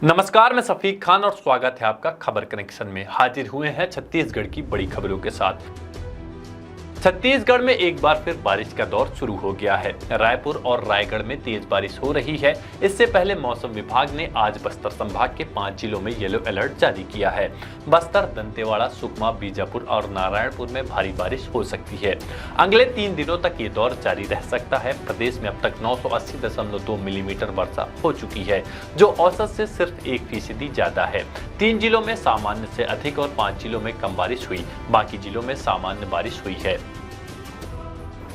नमस्कार, मैं सफीक खान और स्वागत है आपका खबर कनेक्शन में। हाजिर हुए हैं छत्तीसगढ़ की बड़ी खबरों के साथ। छत्तीसगढ़ में एक बार फिर बारिश का दौर शुरू हो गया है। रायपुर और रायगढ़ में तेज बारिश हो रही है। इससे पहले मौसम विभाग ने आज बस्तर संभाग के 5 जिलों में येलो अलर्ट जारी किया है। बस्तर, दंतेवाड़ा, सुकमा, बीजापुर और नारायणपुर में भारी बारिश हो सकती है। अगले 3 दिनों तक ये दौर जारी रह सकता है। प्रदेश में अब तक 980.2 मिलीमीटर वर्षा हो चुकी है, जो औसत से सिर्फ 1% ज्यादा है। 3 जिलों में सामान्य से अधिक और 5 जिलों में कम बारिश हुई। बाकी जिलों में सामान्य बारिश हुई है।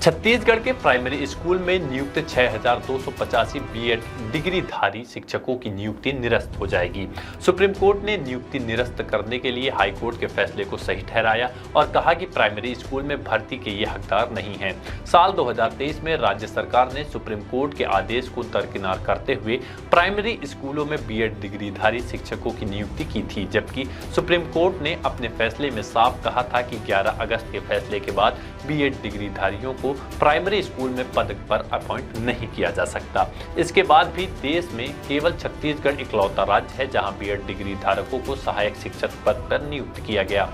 छत्तीसगढ़ के प्राइमरी स्कूल में नियुक्त 6,285 बीएड डिग्रीधारी शिक्षकों की नियुक्ति निरस्त हो जाएगी। सुप्रीम कोर्ट ने नियुक्ति निरस्त करने के लिए हाई कोर्ट के फैसले को सही ठहराया और कहा कि प्राइमरी स्कूल में भर्ती के ये हकदार नहीं हैं। साल 2023 में राज्य सरकार ने सुप्रीम कोर्ट के आदेश को दरकिनार करते हुए प्राइमरी स्कूलों में बीएड डिग्रीधारी शिक्षकों की नियुक्ति की थी, जबकि सुप्रीम कोर्ट ने अपने फैसले में साफ कहा था कि 11 अगस्त के फैसले के बाद बीएड डिग्रीधारियों को प्राइमरी स्कूल में पद पर अपॉइंट नहीं किया जा सकता। इसके बाद भी देश में केवल छत्तीसगढ़ इकलौता राज्य है जहां बीएड डिग्री धारकों को सहायक शिक्षक पद पर नियुक्त किया गया।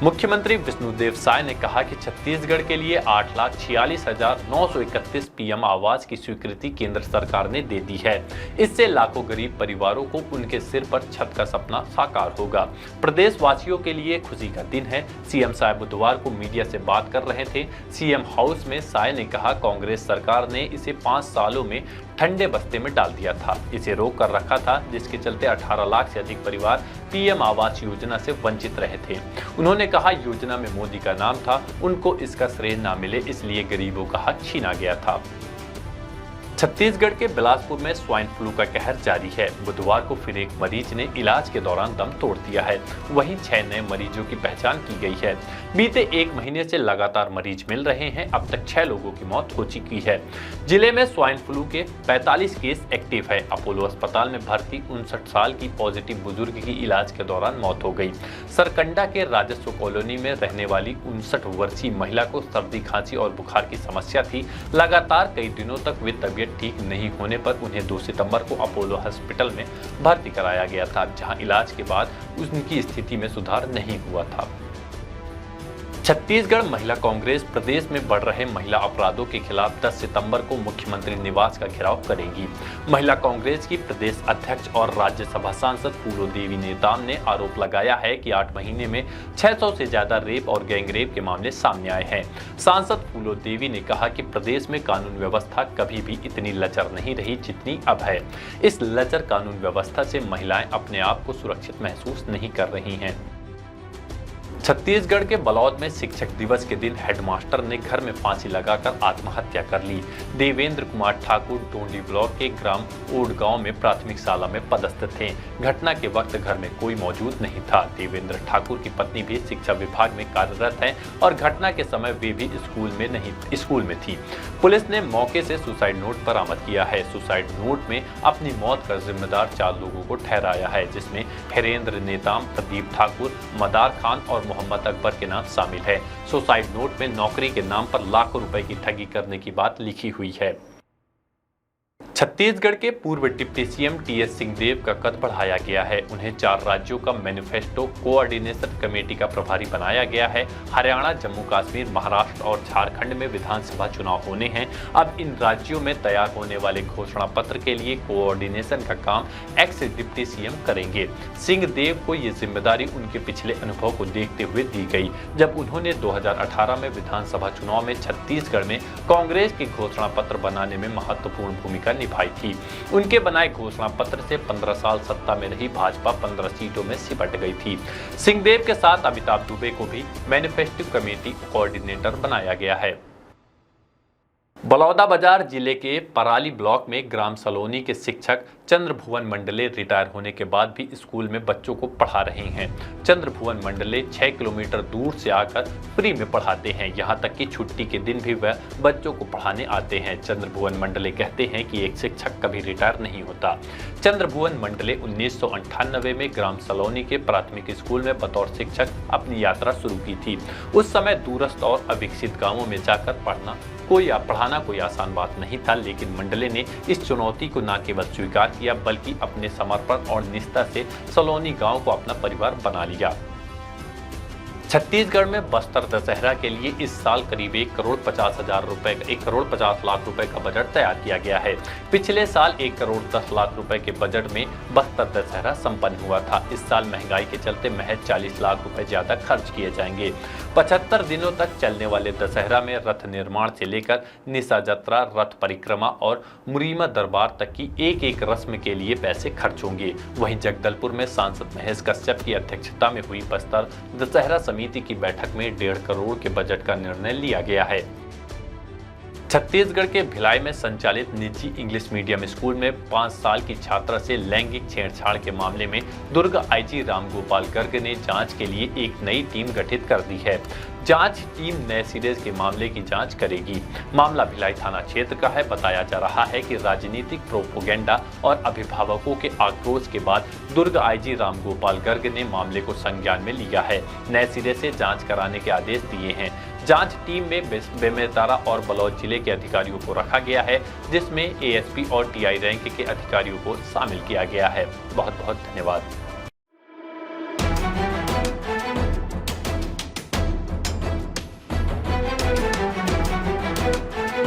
मुख्यमंत्री विष्णुदेव साय ने कहा कि छत्तीसगढ़ के लिए 8,46,931 पीएम आवास की स्वीकृति केंद्र सरकार ने दे दी है। इससे लाखों गरीब परिवारों को उनके सिर पर छत का सपना साकार होगा। प्रदेशवासियों के लिए खुशी का दिन है। सीएम साय बुधवार को मीडिया से बात कर रहे थे। सीएम हाउस में साय ने कहा, कांग्रेस सरकार ने इसे 5 सालों में ठंडे बस्ते में डाल दिया था। इसे रोक कर रखा था, जिसके चलते 18 लाख से अधिक परिवार पीएम आवास योजना से वंचित रहे थे। उन्होंने कहा, योजना में मोदी का नाम था, उनको इसका श्रेय ना मिले, इसलिए गरीबों का हक छीना गया था। छत्तीसगढ़ के बिलासपुर में स्वाइन फ्लू का कहर जारी है। बुधवार को फिर एक मरीज ने इलाज के दौरान दम तोड़ दिया है। वहीं 6 नए मरीजों की पहचान की गई है। बीते 1 महीने से लगातार मरीज मिल रहे हैं। अब तक 6 लोगों की मौत हो चुकी है। जिले में स्वाइन फ्लू के 45 केस एक्टिव है। अपोलो अस्पताल में भर्ती 59 साल की पॉजिटिव बुजुर्ग की इलाज के दौरान मौत हो गई। सरकंडा के राजस्व कॉलोनी में रहने वाली 59 वर्षीय महिला को सर्दी, खांसी और बुखार की समस्या थी। लगातार कई दिनों तक वे तबियत ठीक नहीं होने पर उन्हें 2 सितंबर को अपोलो हॉस्पिटल में भर्ती कराया गया था, जहां इलाज के बाद उनकी स्थिति में सुधार नहीं हुआ था। छत्तीसगढ़ महिला कांग्रेस प्रदेश में बढ़ रहे महिला अपराधों के खिलाफ 10 सितंबर को मुख्यमंत्री निवास का घेराव करेगी। महिला कांग्रेस की प्रदेश अध्यक्ष और राज्यसभा सांसद फूलो देवी नेताम ने आरोप लगाया है कि 8 महीने में 600 से ज्यादा रेप और गैंगरेप के मामले सामने आए हैं। सांसद फूलो देवी ने कहा कि प्रदेश में कानून व्यवस्था कभी भी इतनी लचर नहीं रही जितनी अब है। इस लचर कानून व्यवस्था से महिलाएं अपने आप को सुरक्षित महसूस नहीं कर रही हैं। छत्तीसगढ़ के बलौद में शिक्षक दिवस के दिन हेडमास्टर ने घर में फांसी लगाकर आत्महत्या कर ली। देवेंद्र कुमार ठाकुर डोंडी ब्लॉक के ग्राम ओडगांव में प्राथमिक शाला में पदस्थ थे। घटना के वक्त घर में कोई मौजूद नहीं था। देवेंद्र ठाकुर की पत्नी भी शिक्षा विभाग में कार्यरत है और घटना के समय वे भी स्कूल में थी। पुलिस ने मौके से सुसाइड नोट बरामद किया है। सुसाइड नोट में अपनी मौत का जिम्मेदार 4 लोगों को ठहराया है, जिसमें हरेंद्र नेताम, प्रदीप ठाकुर, मदार खान और मोहम्मद अकबर के नाम शामिल है। सुसाइड नोट में नौकरी के नाम पर लाखों रुपए की ठगी करने की बात लिखी हुई है। छत्तीसगढ़ के पूर्व डिप्टी सीएम टीएस सिंहदेव का कद बढ़ाया गया है। उन्हें 4 राज्यों का मैनिफेस्टो कोऑर्डिनेशन कमेटी का प्रभारी बनाया गया है। हरियाणा, जम्मू कश्मीर, महाराष्ट्र और झारखंड में विधानसभा चुनाव होने हैं। अब इन राज्यों में तैयार होने वाले घोषणा पत्र के लिए कोऑर्डिनेशन का काम एक्स डिप्टी सीएम करेंगे। सिंहदेव को ये जिम्मेदारी उनके पिछले अनुभव को देखते हुए दी गई, जब उन्होंने 2018 में विधानसभा चुनाव में छत्तीसगढ़ में कांग्रेस के घोषणा पत्र बनाने में महत्वपूर्ण भूमिका निभाई थी। उनके बनाए घोषणा पत्र से 15 साल सत्ता में रही भाजपा 15 सीटों में सिमट गई थी। सिंहदेव के साथ अमिताभ दुबे को भी मैनिफेस्टो कमेटी कोऑर्डिनेटर बनाया गया है। बलौदाबाजार जिले के पराली ब्लॉक में ग्राम सलोनी के शिक्षक चंद्रभुवन मंडले रिटायर होने के बाद भी स्कूल में बच्चों को पढ़ा रहे हैं। चंद्रभुवन मंडले 6 किलोमीटर दूर से आकर फ्री में पढ़ाते हैं। यहां तक कि छुट्टी के दिन भी वह बच्चों को पढ़ाने आते हैं। चंद्रभुवन मंडले कहते हैं कि एक शिक्षक कभी रिटायर नहीं होता। चंद्रभुवन मंडले 1998 में ग्राम सलोनी के प्राथमिक स्कूल में बतौर शिक्षक अपनी यात्रा शुरू की थी। उस समय दूरस्थ और अविकसित गाँवों में जाकर पढ़ना पढ़ाना कोई आसान बात नहीं था, लेकिन मंडले ने इस चुनौती को न केवल स्वीकार किया बल्कि अपने समर्पण और निष्ठा से सलोनी गांव को अपना परिवार बना लिया। छत्तीसगढ़ में बस्तर दशहरा के लिए इस साल करीब 1,50,00,000 रुपए का बजट तैयार किया गया है। पिछले साल 1,10,00,000 रुपए के बजट में बस्तर दशहरा संपन्न हुआ था। इस साल महंगाई के चलते महज 40 लाख रुपए ज्यादा खर्च किए जाएंगे। 75 दिनों तक चलने वाले दशहरा में रथ निर्माण से लेकर निशा जत्रा, रथ परिक्रमा और मुरीमा दरबार तक की एक एक रस्म के लिए पैसे खर्च होंगे। वहीं जगदलपुर में सांसद महेश कश्यप की अध्यक्षता में हुई बस्तर दशहरा समिति की बैठक में 1.5 करोड़ के बजट का निर्णय लिया गया है। छत्तीसगढ़ के भिलाई में संचालित निजी इंग्लिश मीडियम स्कूल में 5 साल की छात्रा से लैंगिक छेड़छाड़ के मामले में दुर्ग आईजी रामगोपाल गर्ग ने जांच के लिए एक नई टीम गठित कर दी है। जांच टीम नए सिरे के मामले की जांच करेगी। मामला भिलाई थाना क्षेत्र का है। बताया जा रहा है कि राजनीतिक प्रोपोगेंडा और अभिभावकों के आक्रोश के बाद दुर्ग आईजी रामगोपाल गर्ग ने मामले को संज्ञान में लिया है। नए सिरे से जांच कराने के आदेश दिए हैं। जांच टीम में बेमेतरा और बलौद जिले के अधिकारियों को रखा गया है, जिसमें एएसपी और टीआई रैंक के अधिकारियों को शामिल किया गया है। बहुत बहुत धन्यवाद।